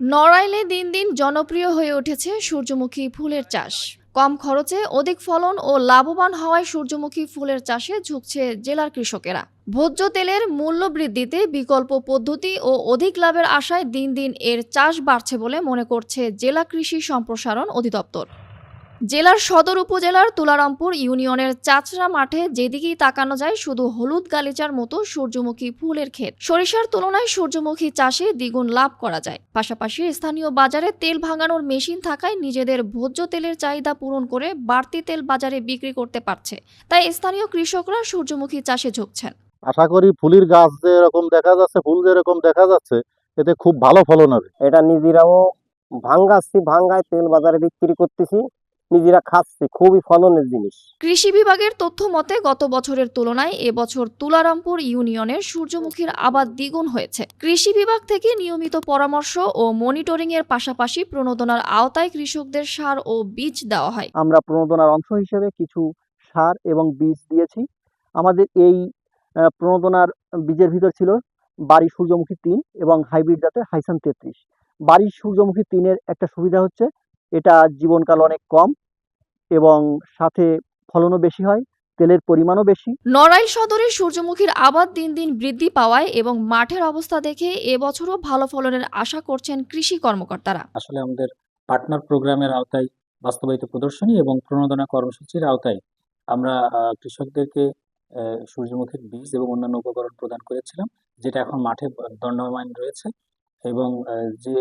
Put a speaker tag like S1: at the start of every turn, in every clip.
S1: নড়াইলে দিন দিন জনপ্রিয় হয়ে উঠেছে সূর্যমুখী ফুলের চাষ। কম খরচে অধিক ফলন ও লাভবান হওয়ায় সূর্যমুখী ফুলের চাষে ঝুঁকছে জেলার কৃষকেরা। ভোজ্য তেলের মূল্য বৃদ্ধিতে বিকল্প পদ্ধতি ও অধিক লাভের আশায় দিন দিন এর চাষ বাড়ছে বলে মনে করছে জেলা কৃষি সম্প্রসারণ অধিদপ্তর। জেলার সদর উপজেলার তুলারামপুর ইউনিয়নের চাচরা মাঠে যেদিকেই তাকানো যায় শুধু হলুদ গালিচার মতো সূর্যমুখী ফুলের ক্ষেত। সরিষার তুলনায় সূর্যমুখী চাষে দ্বিগুণ লাভ করা যায়। পাশাপাশি স্থানীয় বাজারে তেল ভাঙানোর মেশিন থাকায় নিজেদের ভোজ্য তেলের চাহিদা পূরণ করে বাড়তি তেল বাজারে বিক্রি করতে পারছে। তাই স্থানীয় কৃষকরা সূর্যমুখী চাষে ঝুঁকছেন।
S2: আশা করি ফুলের গাছ যেরকম দেখা যাচ্ছে, ফুল যেরকম দেখা যাচ্ছে, এতে খুব ভালো ফলন হবে।
S3: এটা নিজেরাও ভাঙ্গাচ্ছি, ভাঙ্গায় তেল বাজারে বিক্রি করতেছি, নিজেরা খাচ্ছি, খুবই ফলনের জিনিস।
S1: কৃষি বিভাগের তথ্য মতে গত বছরের তুলনায় এবছর তুলারামপুর ইউনিয়নের সূর্যমুখীর আবাদ দ্বিগুণ হয়েছে। কৃষি বিভাগ থেকে নিয়মিত পরামর্শ ও মনিটরিং এর পাশাপাশি প্রণোদনার আওতায় কৃষকদের সার ও বীজ দেওয়া হয়।
S4: আমরা প্রণোদনার অংশ হিসেবে কিছু সার এবং বীজ দিয়েছি। আমাদের এই প্রণোদনার বীজের ভিতর ছিল বাড়ি সূর্যমুখী ৩ এবং হাইব্রিড জাতের হাইসান ৩৩। বাড়ি সূর্যমুখী ৩-এর একটা সুবিধা হচ্ছে এটা জীবনকাল অনেক কম এবং সাথে ফলনও বেশি হয়, তেলের পরিমাণও বেশি।
S1: নড়াইল সদরে সূর্যমুখীর আবাদ দিন দিন বৃদ্ধি পাওয়ায় এবং মাঠের অবস্থা দেখে এবছরও ভালো ফলনের আশা করছেন কৃষি কর্মকর্তারা।
S5: আসলে আমাদের পার্টনার প্রোগ্রামের আওতায় বাস্তবায়িত প্রদর্শনী এবং প্রণোদনা কর্মসূচির আওতায় আমরা কৃষকদেরকে সূর্যমুখীর বীজ এবং অন্যান্য উপকরণ প্রদান করেছিলাম, যেটা এখন মাঠে দণ্ডায়মান রয়েছে এবং যে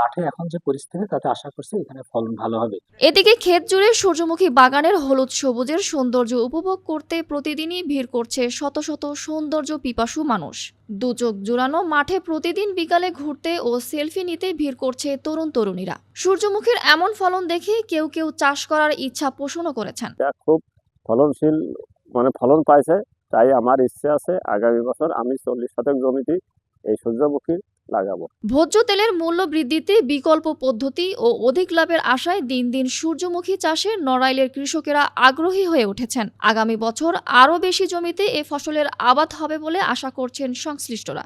S5: মাঠে এখন যে পরিস্থিতি তাতে আশা করছি এখানে ফলন ভালো হবে।
S1: এদিকে ক্ষেত জুড়ে সূর্যমুখী বাগানের হলুদ সবুজের সৌন্দর্য উপভোগ করতে প্রতিদিনই ভিড় করছে শত শত সৌন্দর্য পিপাসু মানুষ। দু চোখ জুড়ানো মাঠে প্রতিদিন বিকালে ঘুরতে ও সেলফি নিতে ভিড় করছে তরুণ তরুণীরা। সূর্যমুখীর এমন ফলন দেখে কেউ কেউ চাষ করার ইচ্ছা পোষণও করেছেন।
S3: খুব ফলনশীল ফলন পাইছে, তাই আমার ইচ্ছে আছে আগামী বছর আমি 40 শতক জমিতে এই সূর্যমুখী লাগাবো।
S1: ভোজ্য তেলের মূল্য বৃদ্ধিতে বিকল্প পদ্ধতি ও অধিক লাভের আশায় দিন দিন সূর্যমুখী চাষে নড়াইলের কৃষকেরা আগ্রহী হয়ে উঠেছেন। আগামী বছর আরও বেশি জমিতে এ ফসলের আবাদ হবে বলে আশা করছেন সংশ্লিষ্টরা।